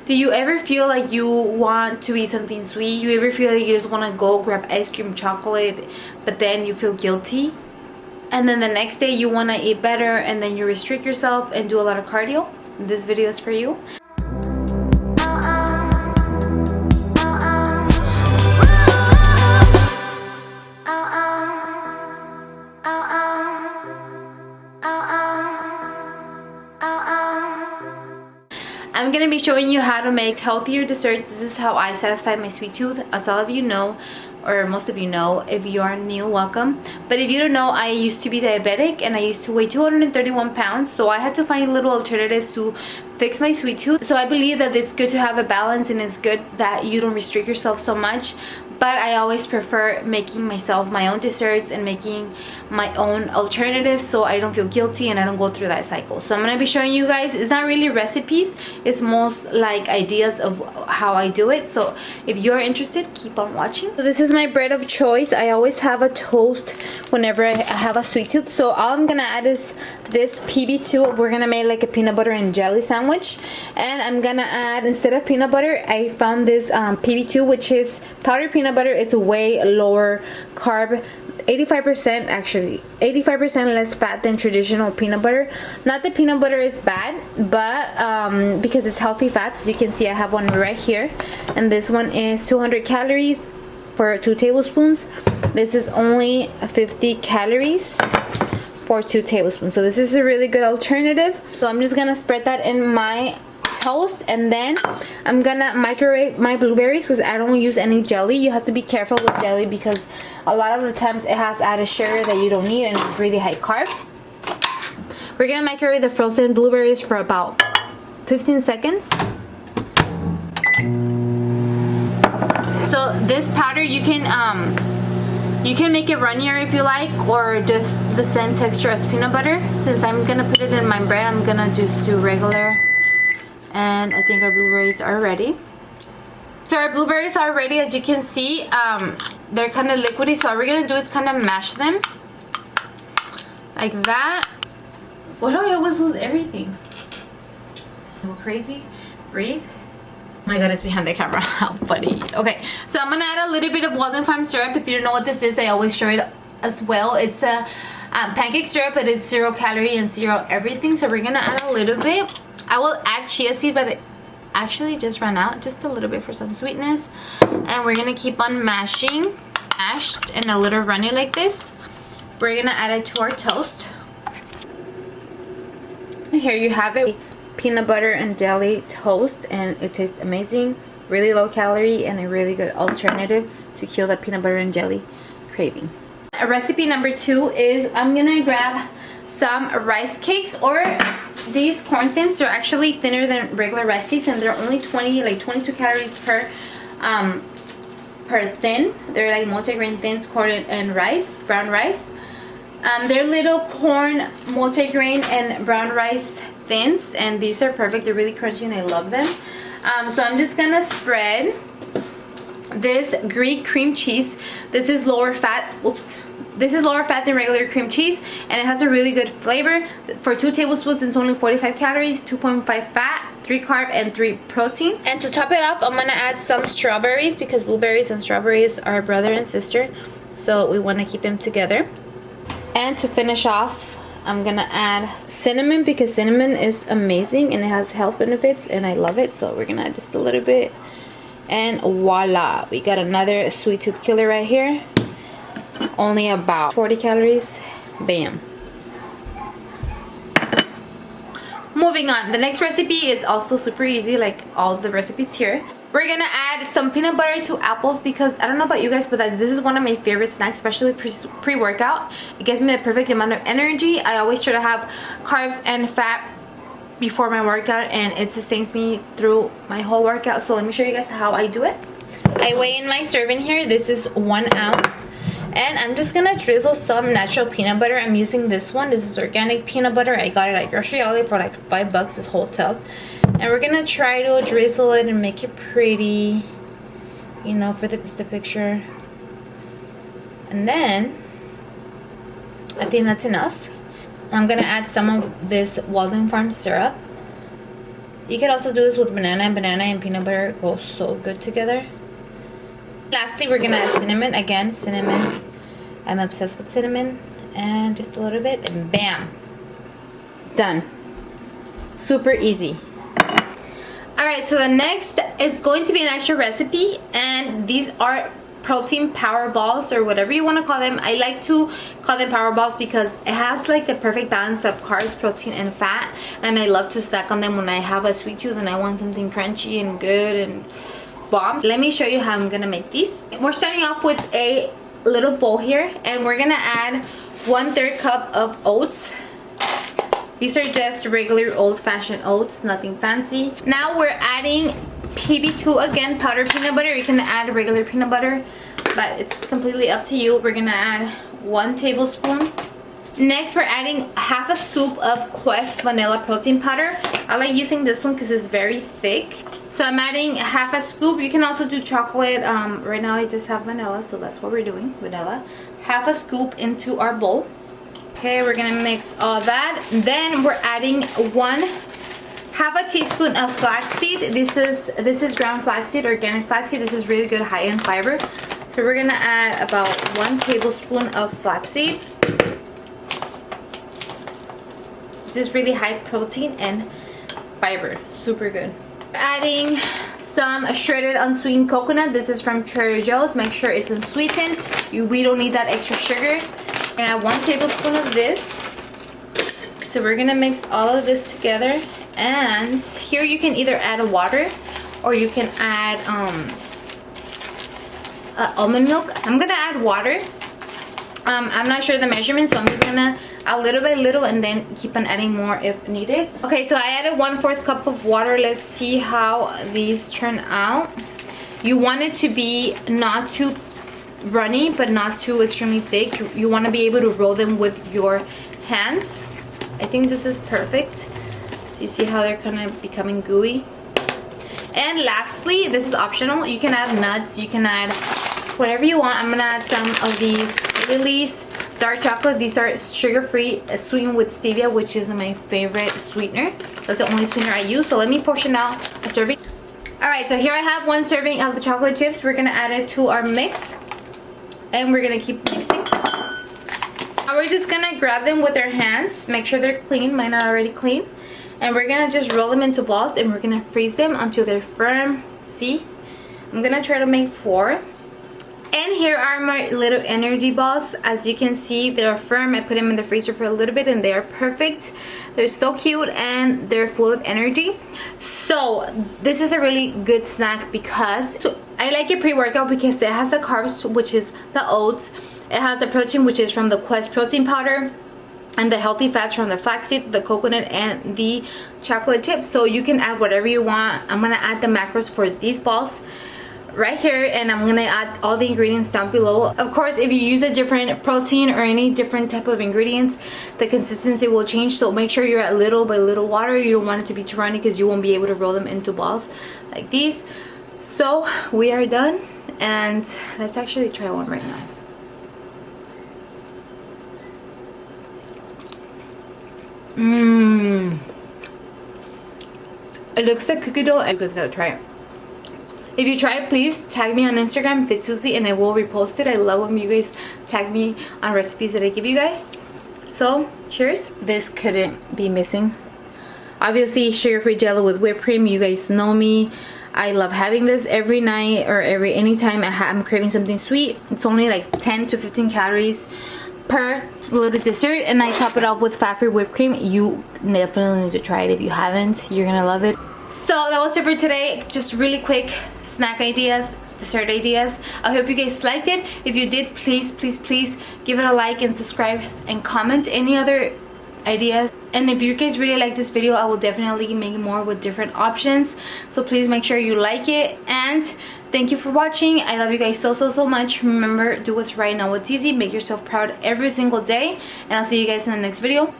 Do you ever feel like you want to eat something sweet? You ever feel like you just want to go grab ice cream, chocolate, but then you feel guilty? And then the next day you want to eat better and then you restrict yourself and do a lot of cardio? This video is for you. I'm gonna be showing you how to make healthier desserts. This is how I satisfy my sweet tooth. As all of you know, or most of you know, if you are new, welcome. But if you don't know, I used to be diabetic and I used to weigh 231 pounds. So I had to find little alternatives to fix my sweet tooth. So I believe that it's good to have a balance and it's good that you don't restrict yourself so much. But I always prefer making myself my own desserts and making my own alternatives so I don't feel guilty and I don't go through that cycle. So I'm going to be showing you guys, it's not really recipes, it's most like ideas of how I do it. So if you're interested, keep on watching. So this is my bread of choice. I always have a toast whenever I have a sweet tooth. So all I'm going to add is this PB2. We're going to make like a peanut butter and jelly sandwich. And I'm going to add, instead of peanut butter, I found this PB2, which is powdered peanut butter. It's way lower carb, 85% actually, 85% less fat than traditional peanut butter. Not that peanut butter is bad, but because it's healthy fats. You can see I have one right here, and this one is 200 calories for 2 tablespoons. This is only 50 calories for 2 tablespoons. So this is a really good alternative. So I'm just gonna spread that in my toast, and then I'm gonna microwave my blueberries because I don't use any jelly. You have to be careful with jelly because a lot of the times it has added sugar that you don't need and it's really high carb. We're gonna microwave the frozen blueberries for about 15 seconds. So this powder, you can make it runnier if you like, or just the same texture as peanut butter. Since I'm gonna put it in my bread, I'm gonna just do regular. And I think our blueberries are ready. So our blueberries are ready. As you can see, they're kind of liquidy. So all we're gonna do is kind of mash them like that. Why do I always lose everything? Go crazy. Breathe. Oh my god, it's behind the camera. How funny. Okay, so I'm gonna add a little bit of Walden Farm syrup. If you don't know what this is, I always show it as well. It's a pancake syrup, but it's 0 calorie and 0 everything. So we're gonna add a little bit. I will add chia seed, but it actually just ran out, just a little bit for some sweetness. And we're gonna keep on mashing, mashed and a little runny like this. We're gonna add it to our toast. Here you have it, peanut butter and jelly toast, and it tastes amazing. Really low calorie and a really good alternative to kill that peanut butter and jelly craving. Recipe number 2 is I'm gonna grab some rice cakes, or these corn thins. They're actually thinner than regular rice cakes, and they're only 22 calories per thin. They're like multigrain thins, corn and rice, brown rice. They're little corn, multigrain and brown rice thins, and these are perfect. They're really crunchy and I love them. So I'm just gonna spread this Greek cream cheese. This is lower fat. Oops. This is lower fat than regular cream cheese, and it has a really good flavor. For 2 tablespoons, it's only 45 calories, 2.5 fat, 3 carb, and 3 protein. And to top it off, I'm gonna add some strawberries because blueberries and strawberries are brother and sister. So we wanna keep them together. And to finish off, I'm gonna add cinnamon because cinnamon is amazing and it has health benefits and I love it. So we're gonna add just a little bit. And voila, we got another sweet tooth killer right here. Only about 40 calories. Bam. Moving on, the next recipe is also super easy, like all the recipes here. We're gonna add some peanut butter to apples because I don't know about you guys, but this is one of my favorite snacks, especially pre-workout. It gives me the perfect amount of energy. I always try to have carbs and fat before my workout, and it sustains me through my whole workout. So let me show you guys how I do it. I weigh in my serving here. This is 1 ounce. And I'm just gonna drizzle some natural peanut butter. I'm using this one. This is organic peanut butter. I got it at Grocery Outlet for like $5, this whole tub. And we're gonna try to drizzle it and make it pretty, you know, for the picture. And then I think that's enough. I'm gonna add some of this Walden Farm syrup. You can also do this with banana and peanut butter go so good together. Lastly, we're gonna add cinnamon. Again, cinnamon. I'm obsessed with cinnamon. And just a little bit, and bam. Done. Super easy. Alright, so the next is going to be an extra recipe, and these are protein power balls, or whatever you want to call them. I like to call them power balls because it has like the perfect balance of carbs, protein, and fat, and I love to snack on them when I have a sweet tooth and I want something crunchy and good and bomb. Let me show you how I'm gonna make these. We're starting off with a little bowl here, and we're gonna add 1/3 cup of oats. These are just regular old-fashioned oats, nothing fancy. Now we're adding PB2, again, powdered peanut butter. You can add regular peanut butter, but it's completely up to you. We're gonna add 1 tablespoon. Next, we're adding half a scoop of Quest vanilla protein powder. I like using this one because it's very thick. So I'm adding half a scoop. You can also do chocolate. Right now I just have vanilla, so that's what we're doing, vanilla. Half a scoop into our bowl. Okay, we're gonna mix all that. Then we're adding half a teaspoon of flaxseed. This is ground flaxseed, organic flaxseed. This is really good, high in fiber. So we're gonna add about 1 tablespoon of flaxseed. This is really high protein and fiber, super good. Adding some shredded unsweetened coconut. This is from Trader Joe's. Make sure it's unsweetened. We don't need that extra sugar. And add 1 tablespoon of this. So we're gonna mix all of this together. And here you can either add water or you can add almond milk. I'm gonna add water. I'm not sure the measurement, so I'm just gonna add little by little and then keep on adding more if needed. Okay, so I added 1/4 cup of water. Let's see how these turn out. You want it to be not too runny, but not too extremely thick. You want to be able to roll them with your hands. I think this is perfect. You see how they're kind of becoming gooey. And lastly, this is optional. You can add nuts. You can add whatever you want. I'm gonna add some of these Lily's dark chocolate. These are sugar-free, sweetened with stevia, which is my favorite sweetener. That's the only sweetener I use. So let me portion out a serving. All right, so here I have 1 serving of the chocolate chips. We're gonna add it to our mix, and we're gonna keep mixing. Now we're just gonna grab them with our hands. Make sure they're clean. Mine are already clean. And we're gonna just roll them into balls, and we're gonna freeze them until they're firm. See? I'm gonna try to make 4. And here are my little energy balls. As you can see, they're firm. I put them in the freezer for a little bit and they are perfect. They're so cute and they're full of energy. So this is a really good snack because I like it pre-workout because it has the carbs, which is the oats. It has the protein, which is from the Quest protein powder, and the healthy fats from the flaxseed, the coconut, and the chocolate chips. So you can add whatever you want. I'm gonna add the macros for these balls right here, and I'm gonna add all the ingredients down below. Of course, if you use a different protein or any different type of ingredients, the consistency will change, so make sure you're at little by little water. You don't want it to be too runny because you won't be able to roll them into balls like these. So we are done, and let's actually try one right now. It looks like cookie dough. You guys gotta try it. If you try it, please tag me on Instagram, FitSusie, and I will repost it. I love when you guys tag me on recipes that I give you guys. So, cheers. This couldn't be missing. Obviously, sugar-free Jello with whipped cream. You guys know me. I love having this every night or anytime I'm craving something sweet. It's only like 10 to 15 calories per little dessert, and I top it off with fat-free whipped cream. You definitely need to try it. If you haven't, you're gonna love it. So that was it for today. Just really quick snack ideas, dessert ideas. I hope you guys liked it. If you did, please give it a like and subscribe and comment any other ideas. And if you guys really like this video, I will definitely make more with different options. So please make sure you like it, and thank you for watching. I love you guys so much. Remember, do what's right, not what's easy. Make yourself proud every single day, and I'll see you guys in the next video.